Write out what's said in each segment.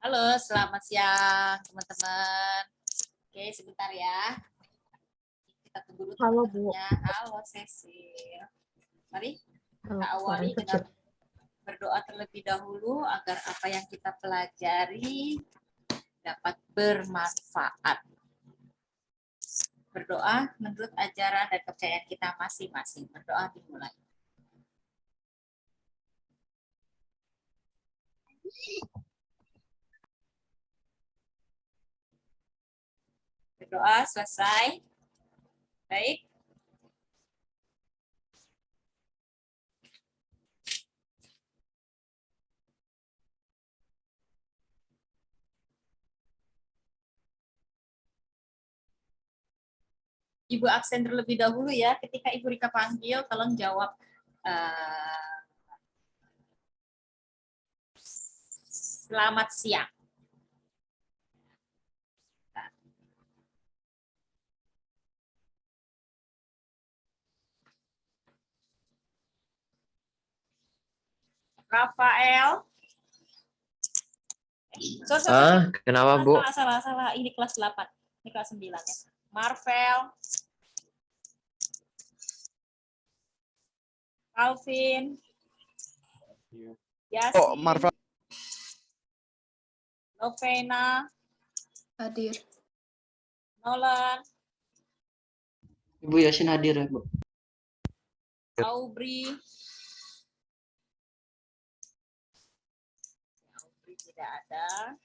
Halo, selamat siang teman-teman. Oke, sebentar ya. Kita tunggu dulu Halo, Bu. teman-temannya. Halo, Cecil. Mari kita Halo, awali suaranya dengan kecil. berdoa terlebih dahulu agar apa yang kita pelajari dapat bermanfaat. Berdoa menurut ajaran dan kepercayaan kita masing-masing. Berdoa dimulai. Berdoa selesai. Baik. Ibu absen terlebih dahulu ya. Ketika Ibu Rika panggil, tolong jawab selamat siang. Rafael. Kenapa, Bu? Salah. Ini kelas 8. Ini kelas 9 ya. Marvel. Calvin. Yasin. Marvel. Novena. Hadir. Nolan. Ibu Yasin hadir ya, Bu. Aubrey. Aubrey tidak ada.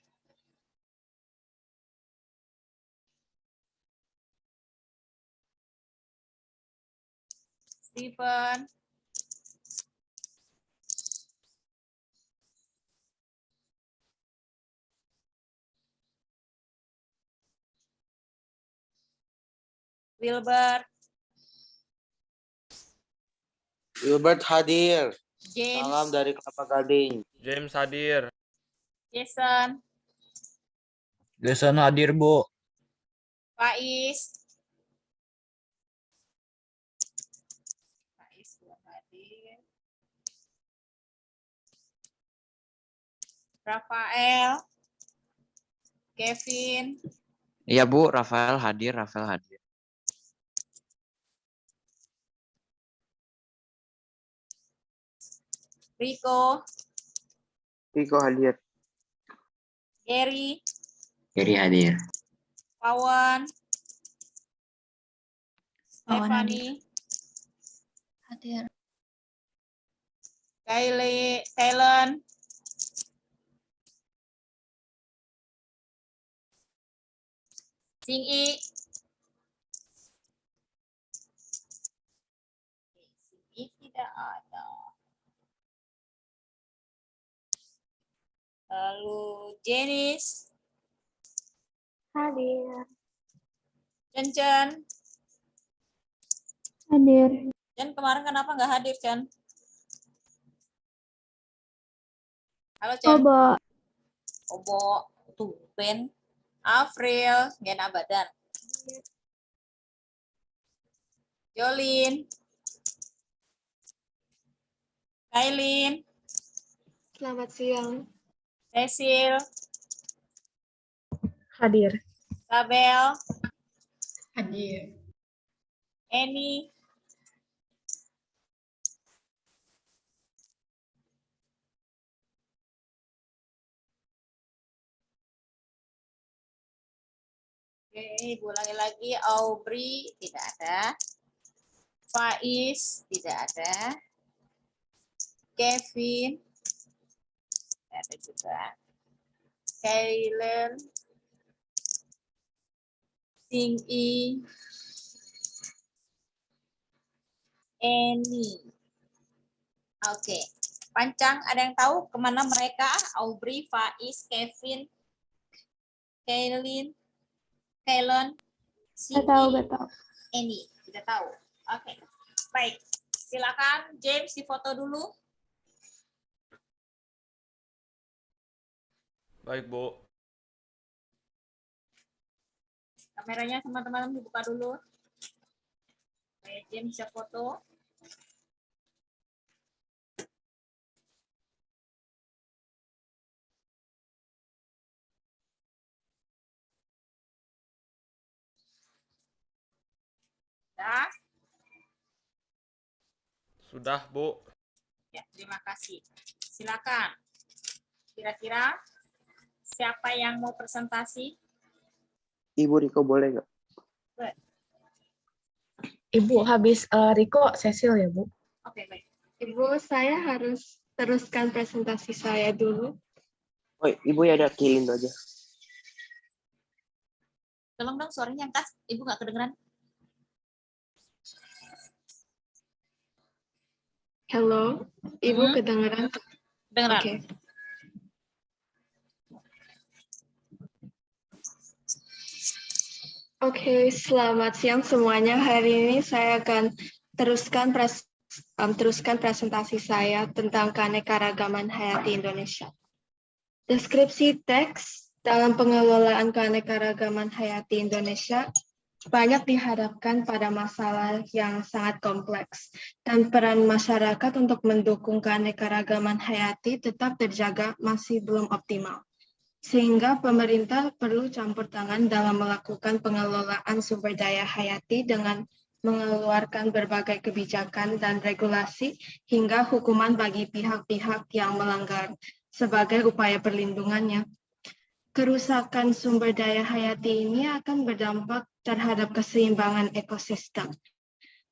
Stephen. Wilbert. Wilbert hadir. James. Salam dari Kelapa Gading. James hadir. Jason. Jason hadir, Bu. Faiz. Faiz belum hadir. Rafael. Kevin. Iya, Bu. Rafael hadir. Rico. Riko hadir. Gary. Jadi hadir. Pawan. Pawan Stephanie. Hadir. Kylie. Kellen. Sing-i. Sing-i tidak ada. Lalu Jenis. Hadir. Cen. Hadir. Cen kemarin kenapa nggak hadir, Cen? Halo, Cen. Obo. Tumpen. Afril. Gena badan. Jolin. Kailin. Selamat siang. Cecil. Hadir. Sabel. Hadir. Eni. Oke, ulangi lagi. Aubrey tidak ada. Faiz tidak ada. Kevin tidak ada juga. Kaylen. Sing-i. Eni. Oke. Pancang, ada yang tahu kemana mereka? Aubrey, Faiz, Kevin, Kaylen, Sing-i, Eni. Tidak tahu. Oke. Baik. Silakan James difoto dulu. Baik, Bu. Kameranya teman-teman dibuka dulu. Oke, James bisa foto. Ya, Sudah, Bu. ya, terima kasih. Silakan. Kira-kira siapa yang mau presentasi? Ibu Riko boleh nggak? Ibu, habis Riko, Cecil ya, Bu? Oke, baik. Ibu, saya harus teruskan presentasi saya dulu. Oh, Ibu ya ada kilin aja. Tolong dong suaranya angkat. Ibu nggak kedengeran. Halo, Ibu Hmm. kedengeran? Dengeran. Oke. Oke, selamat siang semuanya. Hari ini saya akan teruskan presentasi saya tentang keanekaragaman hayati Indonesia. Deskripsi teks dalam pengelolaan keanekaragaman hayati Indonesia banyak dihadapkan pada masalah yang sangat kompleks, dan peran masyarakat untuk mendukung keanekaragaman hayati tetap terjaga masih belum optimal. Sehingga pemerintah perlu campur tangan dalam melakukan pengelolaan sumber daya hayati dengan mengeluarkan berbagai kebijakan dan regulasi hingga hukuman bagi pihak-pihak yang melanggar sebagai upaya perlindungannya. Kerusakan sumber daya hayati ini akan berdampak terhadap keseimbangan ekosistem.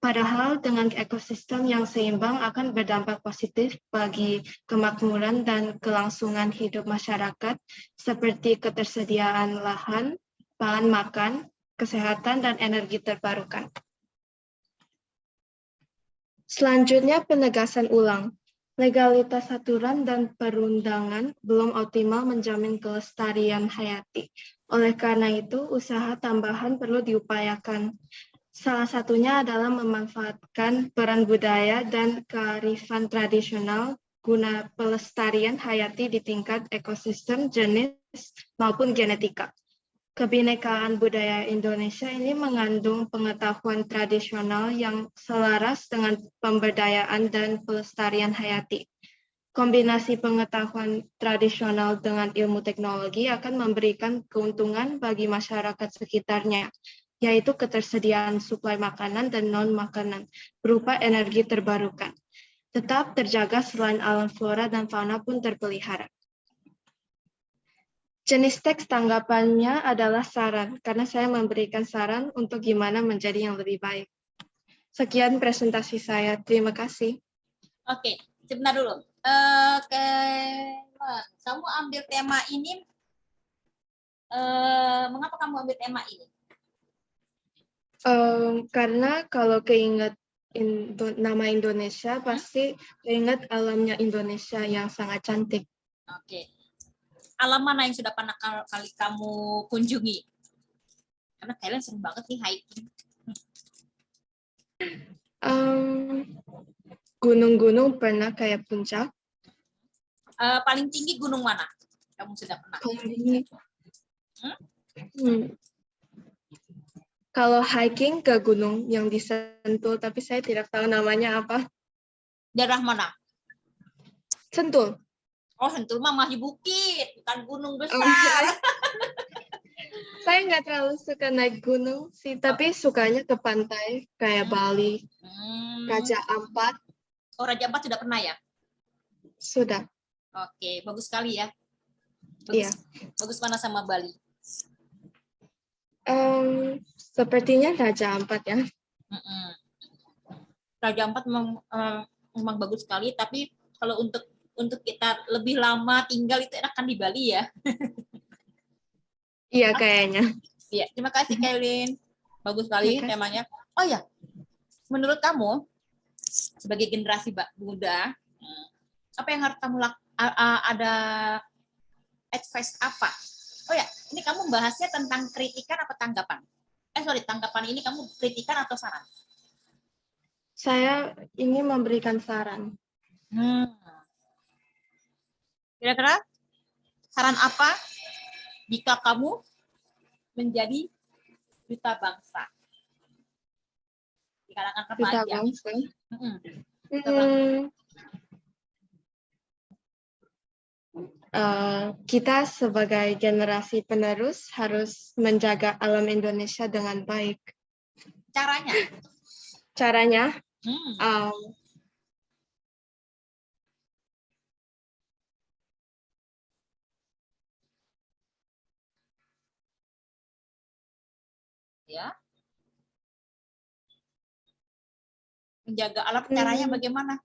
Padahal dengan ekosistem yang seimbang akan berdampak positif bagi kemakmuran dan kelangsungan hidup masyarakat seperti ketersediaan lahan, bahan makan, kesehatan, dan energi terbarukan. Selanjutnya penegasan ulang. Legalitas aturan dan perundangan belum optimal menjamin kelestarian hayati. Oleh karena itu, usaha tambahan perlu diupayakan. Salah satunya adalah memanfaatkan peran budaya dan kearifan tradisional guna pelestarian hayati di tingkat ekosistem, jenis, maupun genetika. Kebinekaan budaya Indonesia ini mengandung pengetahuan tradisional yang selaras dengan pemberdayaan dan pelestarian hayati. Kombinasi pengetahuan tradisional dengan ilmu teknologi akan memberikan keuntungan bagi masyarakat sekitarnya, yaitu ketersediaan suplai makanan dan non-makanan berupa energi terbarukan. Tetap terjaga selain alam flora dan fauna pun terpelihara. Jenis teks tanggapannya adalah saran, karena saya memberikan saran untuk gimana menjadi yang lebih baik. Sekian presentasi saya. Terima kasih. Oke, sebentar dulu. Kamu ambil tema ini, mengapa kamu ambil tema ini? Karena kalau keinget nama Indonesia, pasti keinget alamnya Indonesia yang sangat cantik. Oke. Alam mana yang sudah pernah kali kamu kunjungi? Karena Thailand seru banget nih hiking. Gunung-gunung pernah kayak puncak. Paling tinggi gunung mana? Kamu sudah pernah? Kalau hiking ke gunung yang di Sentul, tapi saya tidak tahu namanya apa. Daerah mana? Sentul. Oh, Sentul mah masih bukit, bukan gunung besar. Saya nggak terlalu suka naik gunung sih, tapi sukanya ke pantai kayak Bali, Raja Ampat. Oh, Raja Ampat sudah pernah ya? Sudah. Oke, bagus sekali ya. Iya. Bagus mana sama Bali? Sepertinya Raja Ampat ya. Raja Ampat memang bagus sekali, tapi kalau untuk kita lebih lama tinggal itu enakan di Bali ya. Iya kayaknya. Iya, terima kasih Kailin. Bagus sekali temanya. Oh ya, menurut kamu sebagai generasi muda, apa yang harus kamu ada advice apa? Oh ya, ini kamu bahasnya tentang kritikan atau tanggapan? Tanggapan ini kamu kritikan atau saran? Saya ingin memberikan saran. Kira-kira saran apa jika kamu menjadi duta bangsa di kalangan remaja? Duta bangsa. Kita sebagai generasi penerus harus menjaga alam Indonesia dengan baik. Caranya? caranya, Hmm. Ya, menjaga alat caranya bagaimana?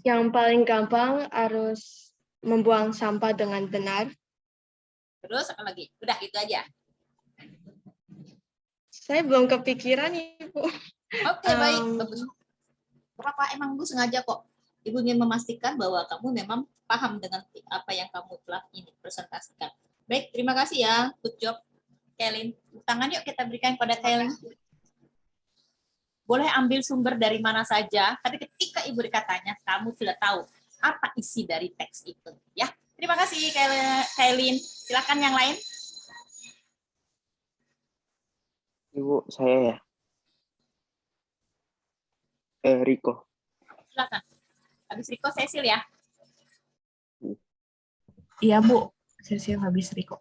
yang paling gampang harus membuang sampah dengan benar. Terus apa lagi? Udah itu aja. Saya belum kepikiran, Ibu. Oke, baik. Bagus. Kenapa emang Bu sengaja kok? Ibu ingin memastikan bahwa kamu memang paham dengan apa yang kamu telah ini presentasikan. Baik, terima kasih ya. Good job, Kailin. Tangan yuk kita berikan pada Kailin. Boleh ambil sumber dari mana saja, tapi ketika Ibu dikatanya, kamu sudah tahu apa isi dari teks itu. Ya, terima kasih Kailin. Silakan yang lain. Ibu, saya ya. Riko. Silakan. Habis Riko, Cecil ya. Iya, Bu. Cecil habis Riko.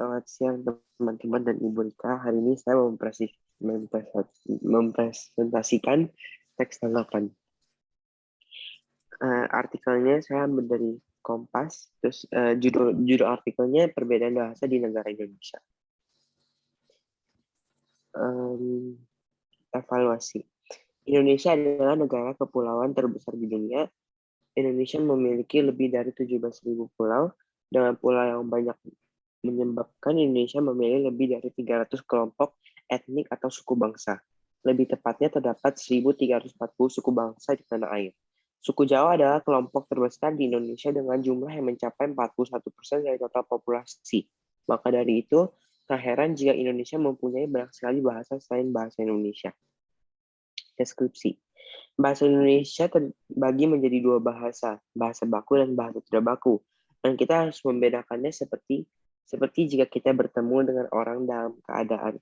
Selamat siang teman-teman dan Ibu Rika. Hari ini saya mempresentasikan teks tanggapan. Artikelnya saya ambil dari Kompas. Terus judul artikelnya perbedaan bahasa di negara Indonesia. Evaluasi. Indonesia adalah negara kepulauan terbesar di dunia. Indonesia memiliki lebih dari 17.000 pulau dengan pulau yang banyak menyebabkan Indonesia memiliki lebih dari 300 kelompok etnik atau suku bangsa. Lebih tepatnya terdapat 1.340 suku bangsa di tanah air. Suku Jawa adalah kelompok terbesar di Indonesia dengan jumlah yang mencapai 41% dari total populasi. Maka dari itu, tak heran jika Indonesia mempunyai banyak sekali bahasa selain bahasa Indonesia. Deskripsi. Bahasa Indonesia terbagi menjadi dua bahasa baku dan bahasa tidak baku. Dan kita harus membedakannya seperti jika kita bertemu dengan orang dalam keadaan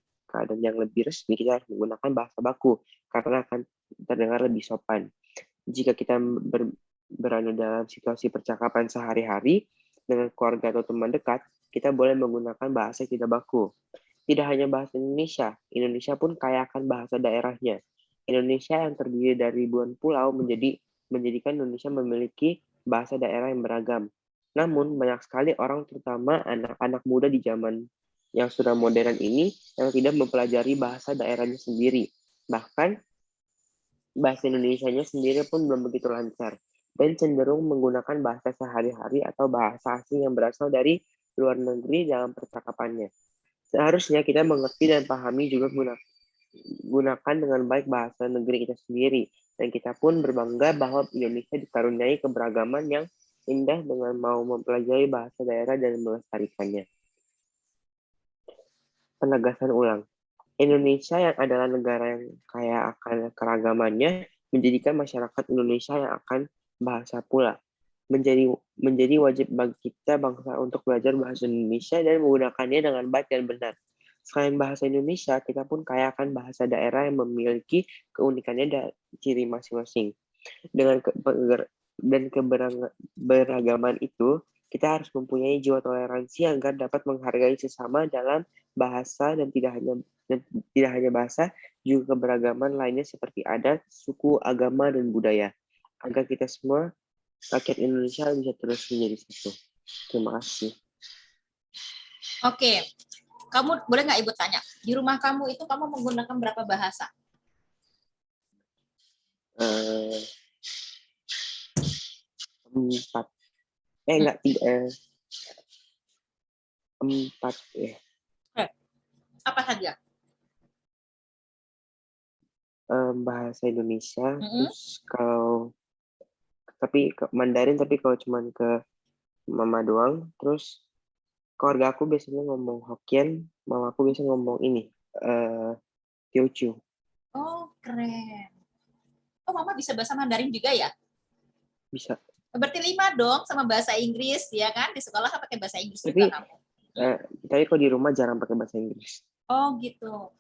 yang lebih resmi, kita harus menggunakan bahasa baku karena akan terdengar lebih sopan. Jika kita berada dalam situasi percakapan sehari-hari dengan keluarga atau teman dekat, kita boleh menggunakan bahasa tidak baku. Tidak hanya bahasa Indonesia, Indonesia pun kaya akan bahasa daerahnya. Indonesia yang terdiri dari ribuan pulau menjadikan Indonesia memiliki bahasa daerah yang beragam. Namun, banyak sekali orang, terutama anak-anak muda di zaman yang sudah modern ini, yang tidak mempelajari bahasa daerahnya sendiri. Bahkan, bahasa Indonesianya sendiri pun belum begitu lancar, dan cenderung menggunakan bahasa sehari-hari atau bahasa asing yang berasal dari luar negeri dalam percakapannya. Seharusnya kita mengerti dan pahami juga gunakan dengan baik bahasa negeri kita sendiri, dan kita pun berbangga bahwa Indonesia dikaruniai keberagaman yang indah dengan mau mempelajari bahasa daerah dan melestarikannya. Penegasan ulang. Indonesia yang adalah negara yang kaya akan keragamannya menjadikan masyarakat Indonesia yang akan bahasa pula. Menjadi wajib bagi kita bangsa untuk belajar bahasa Indonesia dan menggunakannya dengan baik dan benar. Selain bahasa Indonesia, kita pun kaya akan bahasa daerah yang memiliki keunikannya dan ciri masing-masing. Dengan keberagaman itu, kita harus mempunyai jiwa toleransi agar dapat menghargai sesama dalam bahasa dan tidak hanya bahasa, juga keberagaman lainnya seperti adat, suku, agama, dan budaya. Agar kita semua, rakyat Indonesia, bisa terus menjadi satu. Terima kasih. Oke. Kamu boleh nggak Ibu tanya, di rumah kamu itu kamu menggunakan berapa bahasa? 4. Enggak, 3. 4 ya. Apa saja? Bahasa Indonesia, terus Mandarin, tapi kalau cuman ke mama doang. Terus keluarga aku biasanya ngomong Hokkien, mama aku biasanya ngomong ini, Teochew. Oh, keren. Oh, mama bisa bahasa Mandarin juga ya? Bisa. Berarti 5 dong sama bahasa Inggris, ya kan? Di sekolah pakai bahasa Inggris Tapi, juga kamu. tapi kalau di rumah jarang pakai bahasa Inggris. Oh gitu.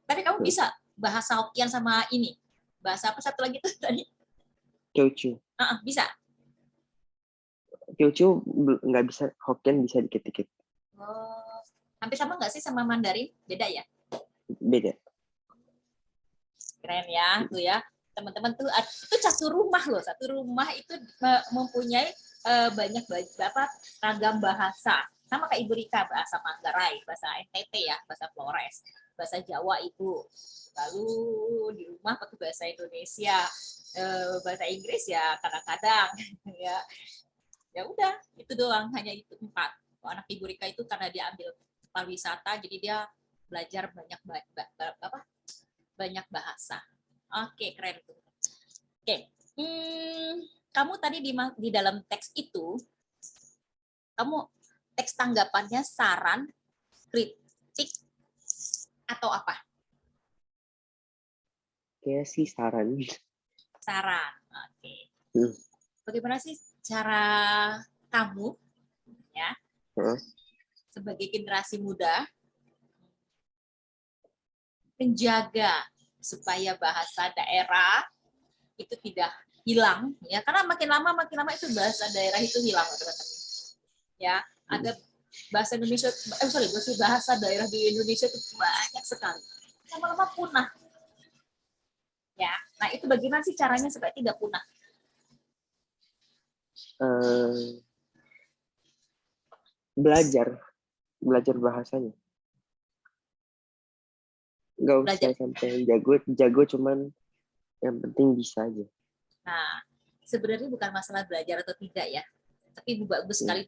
Tapi kamu bisa bahasa Hokkien sama ini. Bahasa apa satu lagi tuh tadi? Teochew. Bisa. Teochew nggak bisa, Hokkien bisa dikit-dikit. Oh, hampir sama nggak sih sama Mandarin? Beda ya? Beda. Keren ya, tuh ya. Teman-teman tuh itu satu rumah loh. Satu rumah itu mempunyai banyak ragam bahasa. Sama kayak Ibu Rika, bahasa Manggarai, bahasa NTT ya, bahasa Flores, bahasa Jawa Ibu. Lalu di rumah pakai bahasa Indonesia, bahasa Inggris ya kadang-kadang ya. Ya udah, itu doang, hanya itu 4. Anak Ibu Rika itu karena dia ambil pariwisata, jadi dia belajar banyak bahasa. Oke, keren tuh. Oke, kamu tadi di dalam teks itu, kamu teks tanggapannya saran, kritik, atau apa? Kayak sih saran. Saran. Oke. Hmm. Bagaimana sih cara kamu ya sebagai generasi muda menjaga supaya bahasa daerah itu tidak hilang ya, karena makin lama itu bahasa daerah itu hilang teman-teman. Ya, ada bahasa Indonesia bahasa daerah di Indonesia itu banyak sekali. Lama-lama punah. Ya. Nah, itu bagaimana sih caranya supaya tidak punah? Belajar bahasanya. Nggak usah sampai jago cuman yang penting bisa aja. Nah, sebenarnya bukan masalah belajar atau tidak ya, tapi bagus sekali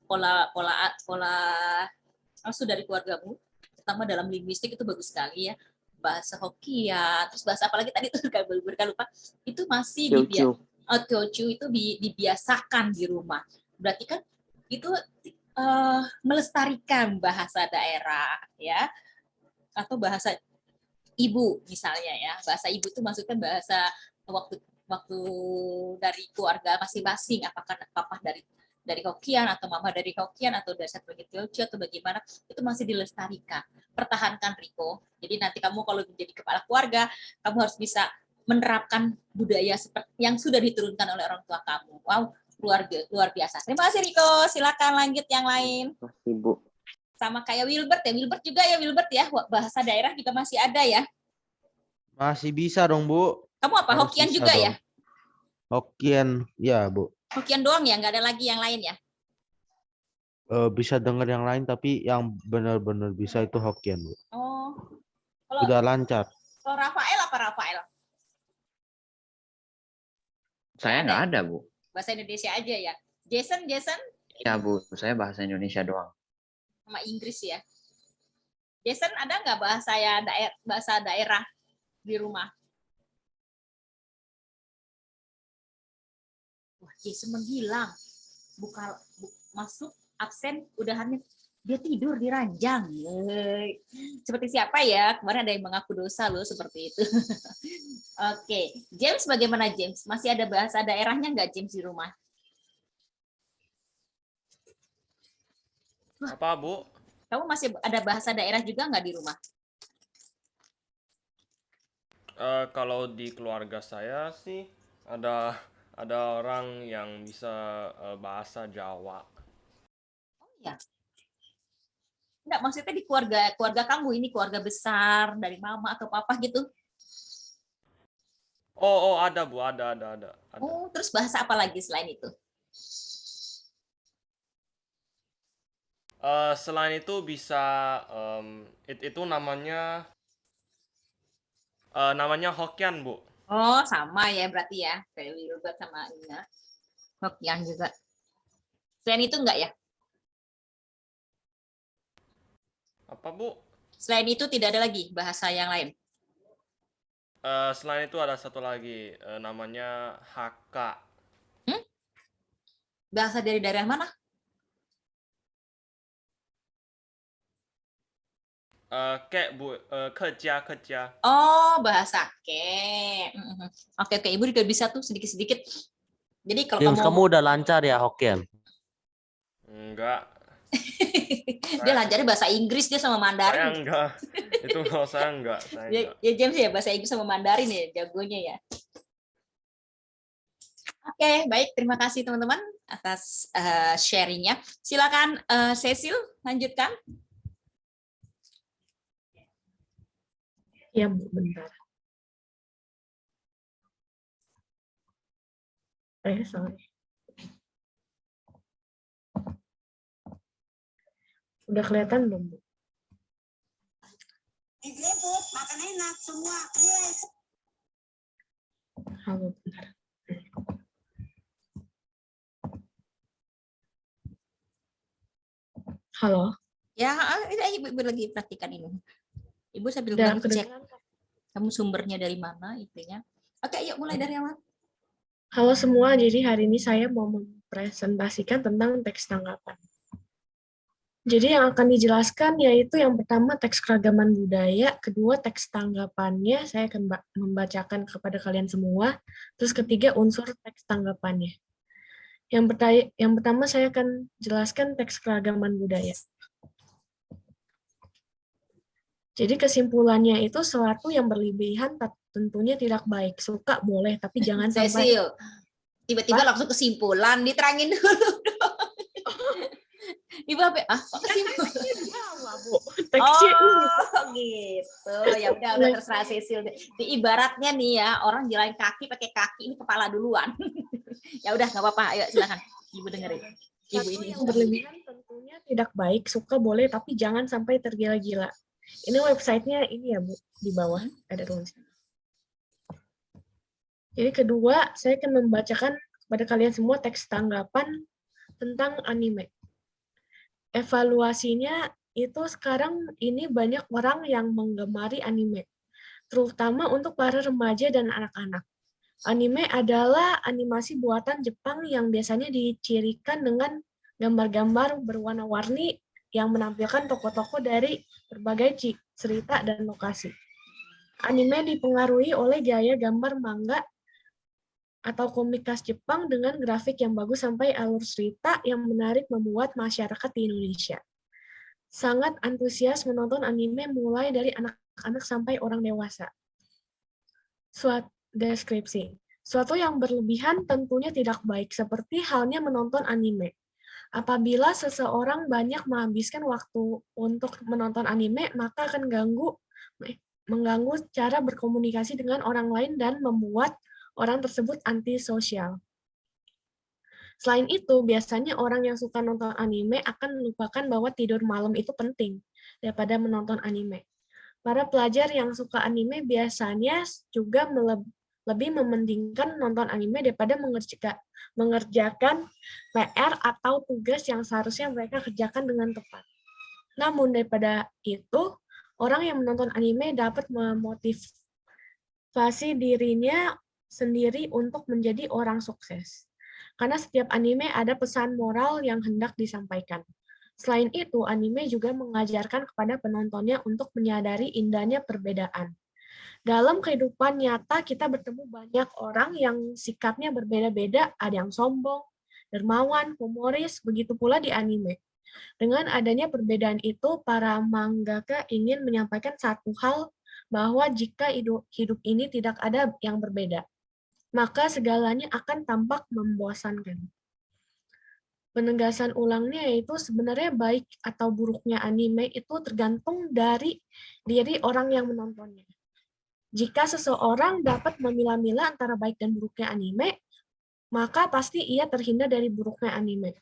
pola asuh dari keluargamu, terutama dalam linguistik itu bagus sekali ya. Bahasa Hokkien, terus bahasa apa lagi tadi tuh lupa, itu masih Teochew itu dibiasakan di rumah. Berarti kan itu melestarikan bahasa daerah ya, atau bahasa ibu misalnya ya. Bahasa ibu itu maksudnya bahasa waktu dari keluarga masing-masing, apakah papa dari Hokkien atau mama dari Hokkien atau dari satu lagi Teochew atau bagaimana, itu masih dilestarikan. Pertahankan Riko. Jadi nanti kamu kalau menjadi kepala keluarga, kamu harus bisa menerapkan budaya seperti yang sudah diturunkan oleh orang tua kamu. Wow, luar biasa. Terima kasih Riko. Silakan lanjut yang lain. Masih Bu. Sama kayak Wilbert ya. Wilbert ya. Bahasa daerah juga masih ada ya. Masih bisa dong, Bu. Kamu apa? Harus Hokkien bisa juga dong. ya? Hokkien, ya, Bu. Hokkien doang ya? Nggak ada lagi yang lain ya? Bisa dengar yang lain, tapi yang benar-benar bisa itu Hokkien, Bu. Oh. Udah lancar. Kalau Rafael apa Rafael? Saya nggak ada, Bu. Bahasa Indonesia aja ya. Jason? Ya, Bu. Saya bahasa Indonesia doang. Sama Inggris ya. Jason ada nggak bahasa daerah di rumah? Wah, Jason menghilang. Masuk absen udahannya dia tidur di ranjang. Seperti siapa ya? Kemarin ada yang mengaku dosa loh seperti itu. Oke, James bagaimana James? Masih ada bahasa daerahnya nggak James di rumah? Apa, Bu? Kamu masih ada bahasa daerah juga nggak di rumah? Kalau di keluarga saya sih ada orang yang bisa bahasa Jawa. Oh ya. Enggak, maksudnya di keluarga kamu ini keluarga besar dari mama atau papa gitu. Oh, ada Bu, ada. Oh, terus bahasa apa lagi selain itu? Selain itu bisa itu namanya Hokkien, Bu. Oh, sama ya berarti ya. Kayak Wilbert sama Ina. Hokkien juga. Selain itu enggak ya? Apa, Bu? Selain itu tidak ada lagi bahasa yang lain. Selain itu ada satu lagi namanya Hakka. Bahasa dari daerah mana? Kek, Bu, kerja. Oh, bahasa Ke. Oke, Ibu juga bisa tuh sedikit-sedikit. Jadi kalau James, kamu udah lancar ya Hokkien? Enggak. Dia lancarnya bahasa Inggris dia sama Saya Mandarin. enggak. Itu kalau saya enggak. Ya James ya bahasa Inggris sama Mandarin ya jagonya ya. Oke, baik. Terima kasih teman-teman atas sharingnya. Silakan Cecil lanjutkan. Ya, Bu, bentar. Sorry. Udah kelihatan belum, Bu? Makan enak semua. Halo, bentar. Halo, Ya, Ibu lagi praktikan ini. Ibu sambil udah lagi cek kedengeran? kamu sumbernya dari mana itunya. Oke, yuk mulai dari awal. Halo semua, jadi hari ini saya mau mempresentasikan tentang teks tanggapan. Jadi yang akan dijelaskan yaitu yang pertama teks keragaman budaya, kedua teks tanggapannya, saya akan membacakan kepada kalian semua, terus ketiga unsur teks tanggapannya. Yang pertama saya akan jelaskan teks keragaman budaya. Jadi kesimpulannya itu sesuatu yang berlebihan tentunya tidak baik. Suka boleh, tapi jangan sampai... Cecil, tiba-tiba langsung kesimpulan, diterangin dulu dong. Ibu apa? Kok kesimpulan? Teksnya Oh, gitu. Ya udah terserah Cecil. Di ibaratnya nih ya, orang jalan kaki pakai kaki, ini kepala duluan. Ya udah nggak apa-apa, ayo silakan. Ibu dengerin. Ibu ini yang berlebihan tentunya tidak baik. Suka boleh, tapi jangan sampai tergila-gila. Ini websitenya ini ya, Bu, di bawah ada tulisan. Jadi kedua, saya akan membacakan kepada kalian semua teks tanggapan tentang anime. Evaluasinya itu sekarang ini banyak orang yang menggemari anime, terutama untuk para remaja dan anak-anak. Anime adalah animasi buatan Jepang yang biasanya dicirikan dengan gambar-gambar berwarna-warni yang menampilkan tokoh-tokoh dari berbagai cerita dan lokasi. Anime dipengaruhi oleh gaya gambar manga atau komik khas Jepang dengan grafik yang bagus sampai alur cerita yang menarik membuat masyarakat di Indonesia sangat antusias menonton anime mulai dari anak-anak sampai orang dewasa. Suatu deskripsi. Suatu yang berlebihan tentunya tidak baik, seperti halnya menonton anime. Apabila seseorang banyak menghabiskan waktu untuk menonton anime, maka akan mengganggu cara berkomunikasi dengan orang lain dan membuat orang tersebut antisosial. Selain itu, biasanya orang yang suka nonton anime akan melupakan bahwa tidur malam itu penting daripada menonton anime. Para pelajar yang suka anime biasanya juga lebih mementingkan nonton anime daripada mengerjakan PR atau tugas yang seharusnya mereka kerjakan dengan tepat. Namun daripada itu, orang yang menonton anime dapat memotivasi dirinya sendiri untuk menjadi orang sukses. Karena setiap anime ada pesan moral yang hendak disampaikan. Selain itu, anime juga mengajarkan kepada penontonnya untuk menyadari indahnya perbedaan. Dalam kehidupan nyata, kita bertemu banyak orang yang sikapnya berbeda-beda, ada yang sombong, dermawan, humoris, begitu pula di anime. Dengan adanya perbedaan itu, para mangaka ingin menyampaikan satu hal, bahwa jika hidup ini tidak ada yang berbeda, maka segalanya akan tampak membosankan. Penegasan ulangnya yaitu sebenarnya baik atau buruknya anime itu tergantung dari diri orang yang menontonnya. Jika seseorang dapat memilah-milah antara baik dan buruknya anime, maka pasti ia terhindar dari buruknya anime.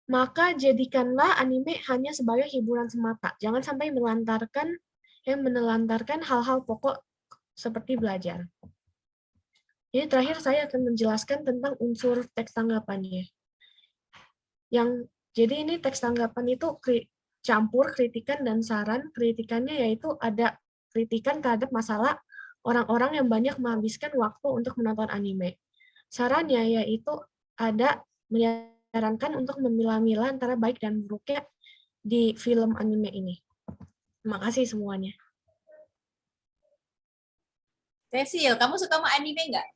Maka jadikanlah anime hanya sebagai hiburan semata. Jangan sampai menelantarkan hal-hal pokok seperti belajar. Jadi terakhir saya akan menjelaskan tentang unsur teks tanggapannya. Jadi ini teks tanggapan itu campur kritikan dan saran. Kritikannya yaitu ada kritikan terhadap masalah orang-orang yang banyak menghabiskan waktu untuk menonton anime. Sarannya yaitu ada menyarankan untuk memilah-milah antara baik dan buruknya di film anime ini. Terima kasih semuanya. Cecil, kamu suka sama anime nggak?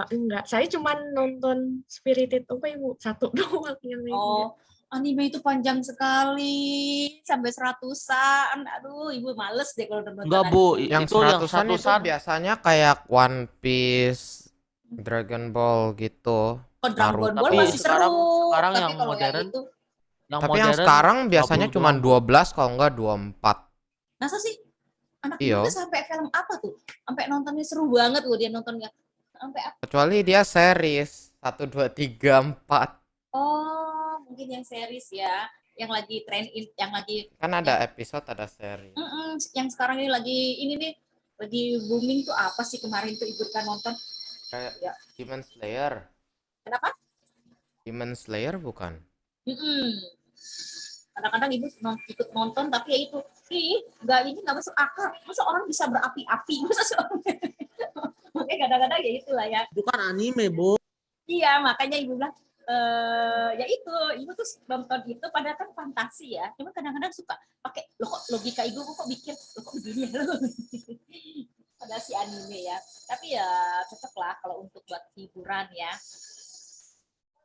Enggak, saya cuma nonton Spirited Away, Bu. Satu doang yang ini. Oh, Anime itu panjang sekali, sampai 100-an. Aduh, ibu males deh kalau nonton Enggak, Bu. anime. Yang Itu yang 100-an itu satusan. biasanya kayak One Piece, Dragon Ball gitu. Kalau Dragon Ball Tapi masih seru, sekarang tapi yang kalau yang modern, itu, Tapi yang sekarang biasanya 20 cuma doang, Bu. 12 kalau enggak 24. masa sih anak Iya. muda sampai film apa tuh? Sampai nontonnya seru banget loh dia nontonnya. Sampai apa? Kecuali dia series 1 2 3 4. Oh, mungkin yang series ya, yang lagi yang lagi Kan ada episode, ada series. yang sekarang ini nih lagi booming tuh apa sih kemarin tuh ibu kan nonton? Kayak Ya. Demon Slayer. Kenapa? Demon Slayer bukan? Kadang-kadang ibu ikut nonton tapi ya itu, nggak masuk akal. Masa orang bisa berapi-api? Masa seorang makanya kadang-kadang ya itulah ya. Bukan anime, Bu. Iya, makanya ibu bilang ya itu, ibu tuh nonton itu padahal kan fantasi ya. Cuma kadang-kadang suka pakai logika ibu kok mikir kok begini ya. Padahal si anime ya. Tapi ya cocok lah kalau untuk buat hiburan ya.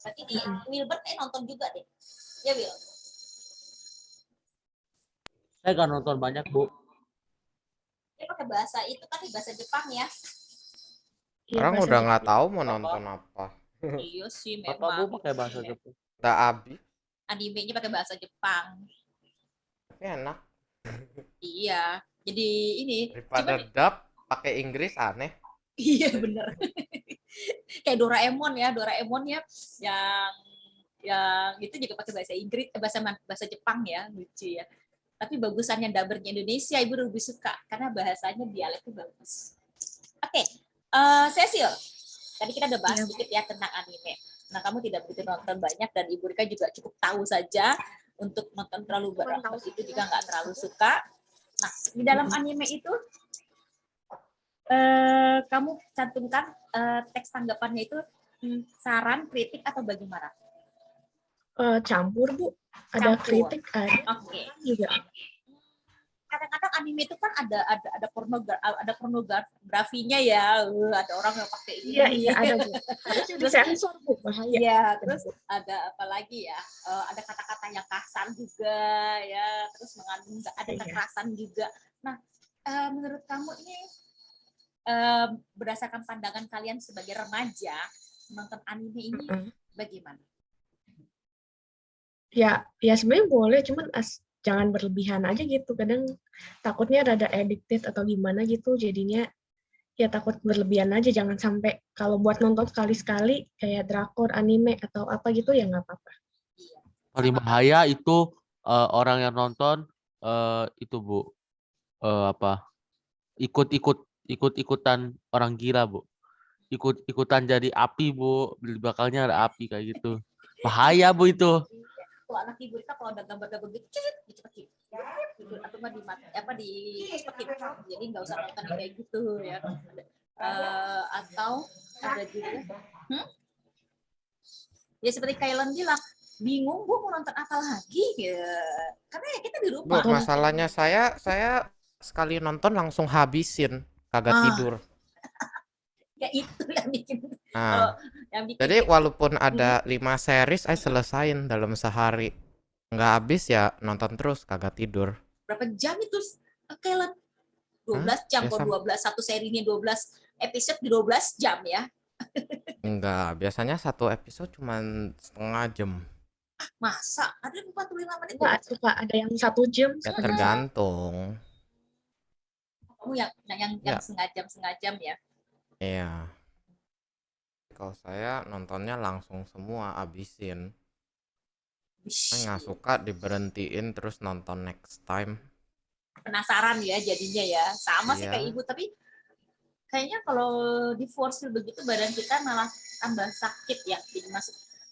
Berarti di Wilbert nonton juga deh. Ya Will. Saya gak nonton banyak, Bu. Dia pakai bahasa itu kan bahasa Jepang ya. Orang udah nggak tahu mau nonton apa. Iya sih Bapak Bu memang. pakai bahasa Jepang. Udah habis. Animenya pakai bahasa Jepang. Tapi enak. Iya. Jadi ini. Daripada dub pakai Inggris aneh. Iya bener. Kayak Doraemon ya yang itu juga pakai bahasa Inggris, bahasa Jepang ya, lucu ya. Tapi bagusannya dubbernya Indonesia ibu lebih suka karena bahasanya dialeknya bagus. Oke, Cecil, tadi kita udah bahas sedikit ya tentang anime. Nah kamu tidak begitu nonton banyak dan Ibu Rika juga cukup tahu saja untuk nonton terlalu banyak itu juga nggak terlalu suka. Nah di dalam anime itu kamu cantumkan teks tanggapannya itu saran, kritik atau bagaimana? Campur, Bu. Ada Campur. kritik, ada juga. Kadang-kadang anime itu kan ada pornografinya ya, ada orang yang pakai ini. Iya ada juga. Harusnya disensor, Bu, bahaya. Iya, terus ada apa lagi ya? Ada kata-kata yang kasar juga ya, terus mengandung ada kekerasan juga. Nah, menurut kamu ini berdasarkan pandangan kalian sebagai remaja menonton anime ini bagaimana? Ya sebenarnya boleh, cuman jangan berlebihan aja gitu. Kadang takutnya rada addicted atau gimana gitu, jadinya ya takut berlebihan aja. Jangan sampai kalau buat nonton sekali-sekali kayak drakor, anime atau apa gitu ya nggak apa-apa. Paling bahaya itu orang yang nonton itu Bu ikut-ikutan orang gila, Bu. Ikut-ikutan jadi api, Bu. Di belakangnya ada api kayak gitu. Bahaya, Bu, itu. Kalau anak Ibu Rika kalau ada gambar-gambar gitu dicepetin. Atau nggak dicepetin. Jadi nggak usah nonton yang kayak gitu ya. Atau ada juga ya seperti Kailan bilang, bingung gue mau nonton apa lagi ya. Karena ya kita di rumah. Masalahnya saya sekali nonton langsung habisin, kagak tidur. Ya itu yang bikin. Jadi walaupun ada 5 series, saya selesain dalam sehari. Nggak habis ya nonton terus, kagak tidur. Berapa jam itu Kailan? 12 jam kalau 12 satu serinya 12 episode di 12 jam ya. Enggak, biasanya satu episode cuma setengah jam. Masa? Ada 45 menit? Enggak, suka ada yang 1 jam. Ya tergantung. Kamu yang setengah jam ya? Iya. Kalau saya nontonnya langsung semua, abisin. Saya nggak suka diberhentiin terus nonton next time. Penasaran ya jadinya ya. Sama sih kayak Ibu, tapi kayaknya kalau di force begitu badan kita malah tambah sakit ya.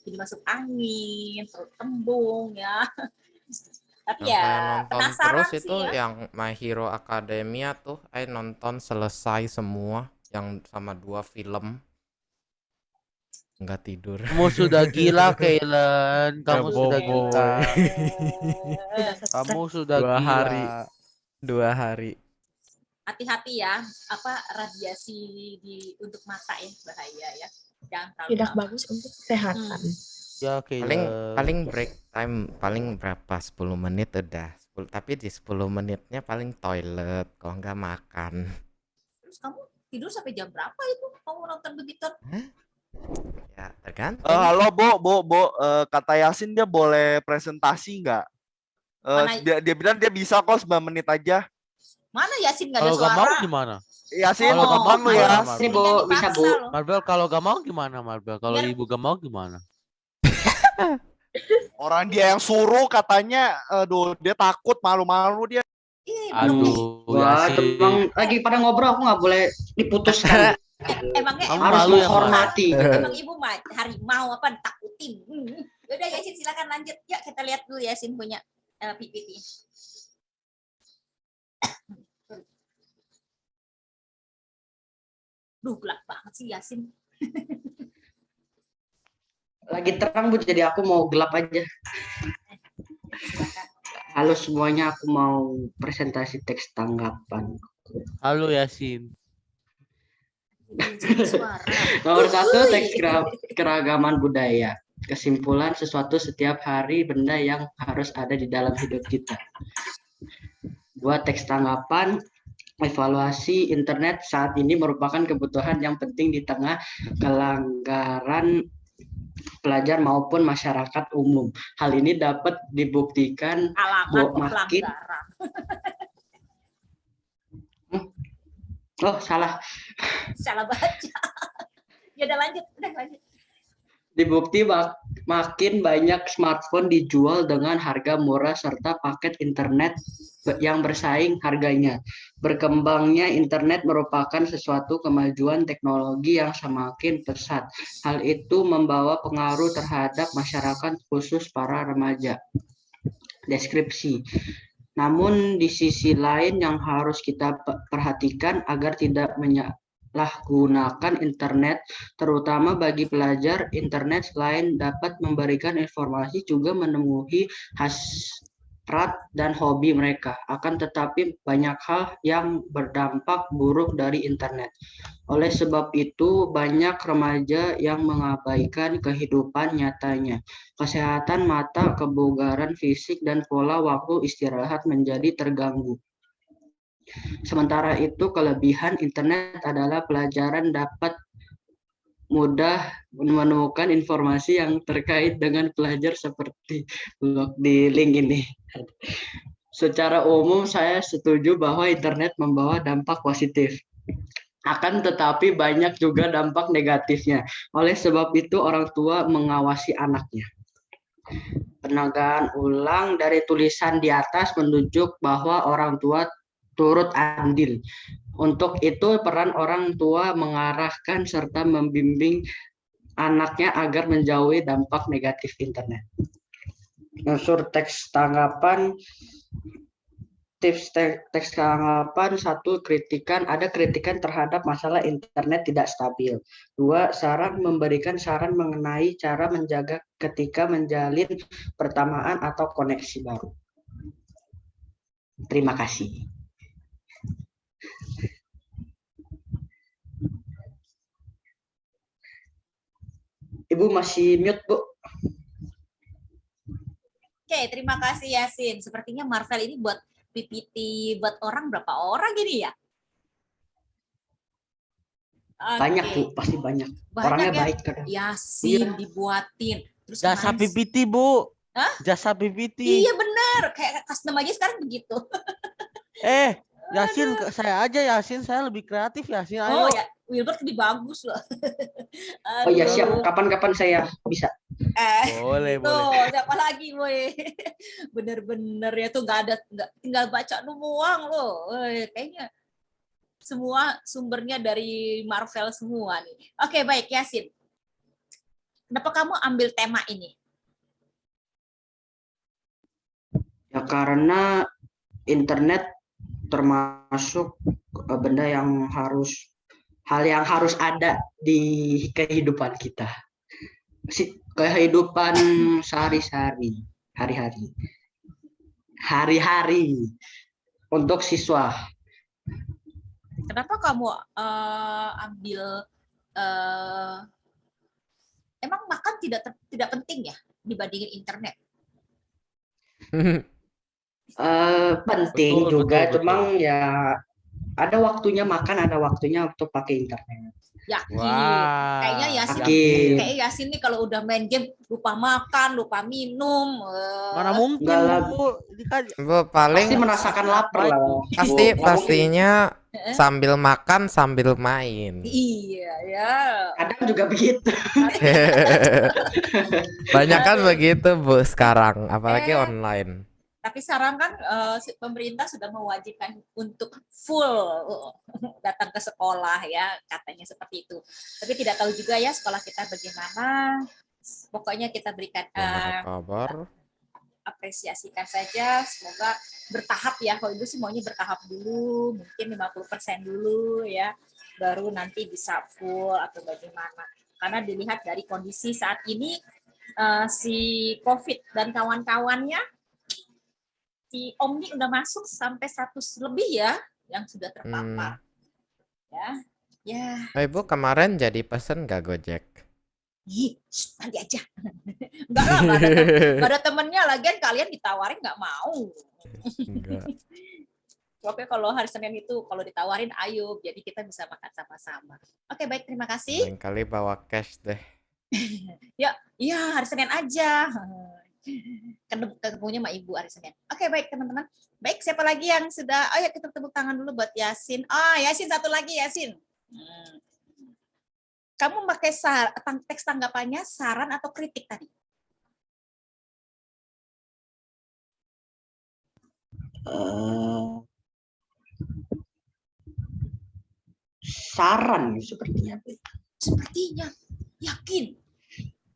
Jadi masuk angin, perut tembung ya. Tapi ya nonton penasaran terus sih itu ya. yang My Hero Academia tuh, nonton selesai semua yang sama 2 film. Nggak tidur. Kamu sudah gila, Kailan. Kamu sudah gila. Kamu sudah 2 gila. hari. 2 hari. Hati-hati ya, radiasi untuk mata ya bahaya ya. Jangan terlalu Tidak bagus untuk kesehatan. Ya Paling break time paling berapa? 10 menit udah. Tapi di 10 menitnya paling toilet, kalau nggak makan. Terus kamu tidur sampai jam berapa itu kamu nonton begitu? Ya, tergantung. Halo, Bo. Kata Yasin dia boleh presentasi nggak? Dia bilang dia bisa kok 9 menit aja. Mana Yasin nggak ada Kalau nggak suara? mau gimana? Yasin, Kalau nggak mau lu ya. gimana, Ini Marbel? Bu, bisa Bu. Marbel kalau nggak mau gimana, Marbel? Kalau Biar- ibu nggak mau gimana? Orang dia yang suruh katanya, aduh dia takut, malu-malu dia. Aduh, Wah, Yasin. emang lagi pada ngobrol, aku nggak boleh diputuskan. Emangnya Kamu Harus malu ya, Mas? menghormati. Emang ibu harimau apa takutin? Yaudah Yasin silakan lanjut. Ya kita lihat dulu Yasin punya PPT. Duh gelap banget sih Yasin. Lagi terang Bu, jadi aku mau gelap aja. Halo semuanya, aku mau presentasi teks tanggapan. Halo Yasin. Suara. Nomor 1, teks keragaman budaya. Kesimpulan sesuatu setiap hari benda yang harus ada di dalam hidup kita. 2, teks tanggapan. Evaluasi internet saat ini merupakan kebutuhan yang penting di tengah kelanggaran pelajar maupun masyarakat umum. Hal ini dapat dibuktikan makin. Oh, salah. Salah baca. Ya udah lanjut. Dibukti makin banyak smartphone dijual dengan harga murah serta paket internet yang bersaing harganya. Berkembangnya internet merupakan sesuatu kemajuan teknologi yang semakin pesat. Hal itu membawa pengaruh terhadap masyarakat khusus para remaja. Deskripsi. Namun di sisi lain yang harus kita perhatikan agar tidak menyalahgunakan internet, terutama bagi pelajar, internet selain dapat memberikan informasi juga memenuhi hasrat dan hobi mereka. Akan tetapi banyak hal yang berdampak buruk dari internet. Oleh sebab itu, banyak remaja yang mengabaikan kehidupan nyatanya. Kesehatan mata, kebugaran fisik, dan pola waktu istirahat menjadi terganggu. Sementara itu, kelebihan internet adalah pelajaran dapat mudah menemukan informasi yang terkait dengan pelajar seperti di link ini. Secara umum, saya setuju bahwa internet membawa dampak positif. Akan tetapi banyak juga dampak negatifnya. Oleh sebab itu, orang tua mengawasi anaknya. Penegahan ulang dari tulisan di atas menunjuk bahwa orang tua turut andil. Untuk itu, peran orang tua mengarahkan serta membimbing anaknya agar menjauhi dampak negatif internet. Unsur teks tanggapan. Tips teks tanggapan. 1, kritikan. Ada kritikan terhadap masalah internet tidak stabil. 2, memberikan saran mengenai cara menjaga ketika menjalin pertemanan atau koneksi baru. Terima kasih. Ibu masih mute, Bu. Oke, terima kasih Yasin. Sepertinya Marvel ini buat PPT buat orang berapa orang ini ya? Banyak Bu, pasti banyak. Orangnya ya? baik kadang. Yasin dibuatin. Terus Jasa PPT Bu. Hah? Jasa PPT. Iya benar, kayak custom aja sekarang begitu. Yasin, saya aja Yasin, saya lebih kreatif Yasin. Ayo. Oh ya, Wilbert lebih bagus loh. Oh ya siap, kapan-kapan saya bisa. Boleh. Siapa lagi boy? Bener-bener ya tuh nggak tinggal baca doang loh. Kayaknya semua sumbernya dari Marvel semua nih. Oke baik Yasin. Kenapa kamu ambil tema ini? Ya karena internet termasuk benda yang hal yang harus ada di kehidupan kita. Kehidupan sehari-hari, hari-hari untuk siswa. Kenapa kamu ambil emang makan tidak penting ya dibandingin internet. Penting Betul, juga, betul, cuma betul. ya ada waktunya makan, ada waktunya untuk pakai internet. Yakin. Wah, Kayaknya Yasin, yakin. kayak Yasin nih kalau udah main game lupa makan, lupa minum. Mana mungkin, Enggak lah. Bu. Ini kan Bu, paling Pasti merasakan lapar lah. pasti Bu. pastinya sambil makan sambil main. Iya ya. Kadang juga begitu. Banyak kan begitu Bu sekarang, apalagi online. Tapi sekarang kan pemerintah sudah mewajibkan untuk full datang ke sekolah ya, katanya seperti itu. Tapi tidak tahu juga ya sekolah kita bagaimana. Pokoknya kita berikan Kabar. apresiasikan saja, semoga bertahap ya. Kalau itu sih maunya bertahap dulu, mungkin 50% dulu ya, baru nanti bisa full atau bagaimana. Karena dilihat dari kondisi saat ini si COVID dan kawan-kawannya, si Omni udah masuk sampai 100 lebih ya yang sudah terpapar. Ya. Oh, Ibu kemarin jadi pesen gak Gojek? Ih, nanti aja. Enggak lah, nggak ada temennya, lagian kalian ditawarin nggak mau. Enggak. Oke, kalau hari Senin itu kalau ditawarin ayo, jadi kita bisa makan sama-sama. Oke, baik, terima kasih. Lain kali bawa cash deh. Ya, iya hari Senin aja. Ketemunya sama Ibu hari Senin. Oke, baik teman-teman. Baik, siapa lagi yang sudah? Oh ya, kita tepuk tangan dulu buat Yasin. Yasin, satu lagi Yasin. Kamu pakai teks tanggapannya saran atau kritik tadi? Saran sepertinya. Sepertinya. Yakin?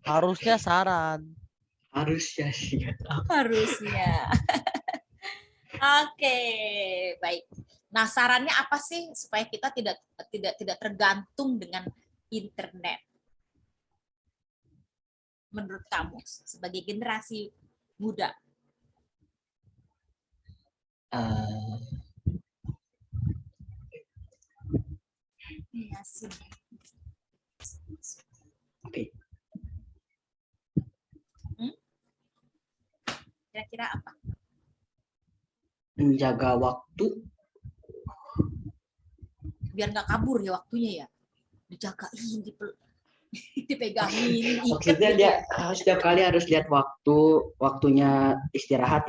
Harusnya saran. Harusnya sih. Harusnya. Oke, baik. Nah, sarannya apa sih supaya kita tidak tergantung dengan internet? Menurut kamu sebagai generasi muda? Oke. Kira-kira apa? Menjaga waktu. Biar nggak kabur ya waktunya ya. Dijagain, dipegangin, ikat. Maksudnya dia setiap kali harus lihat waktunya istirahat.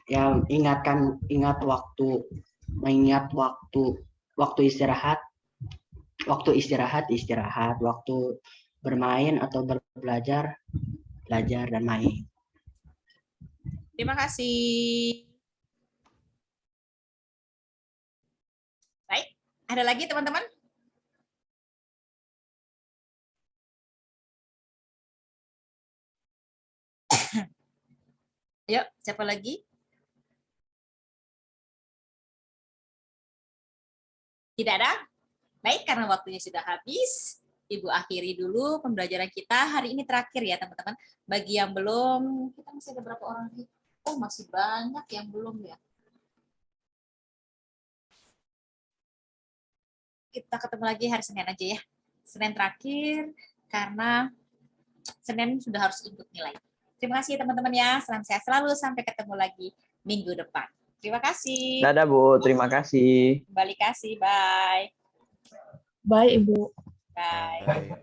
Ya ingat waktu, mengingat waktu istirahat, waktu bermain atau belajar dan main. Terima kasih. Baik, ada lagi teman-teman? Yuk, siapa lagi? Tidak ada? Baik, karena waktunya sudah habis, Ibu akhiri dulu pembelajaran kita hari ini terakhir ya teman-teman. Bagi yang belum, kita masih ada berapa orang sih? Oh, masih banyak yang belum ya. Kita ketemu lagi hari Senin aja ya. Senin terakhir, karena Senin sudah harus input nilai. Terima kasih teman-teman ya. Salam sehat selalu. Sampai ketemu lagi minggu depan. Terima kasih. Dadah Bu, terima kasih. Kembali kasih. Bye. Bye, Ibu. Bye.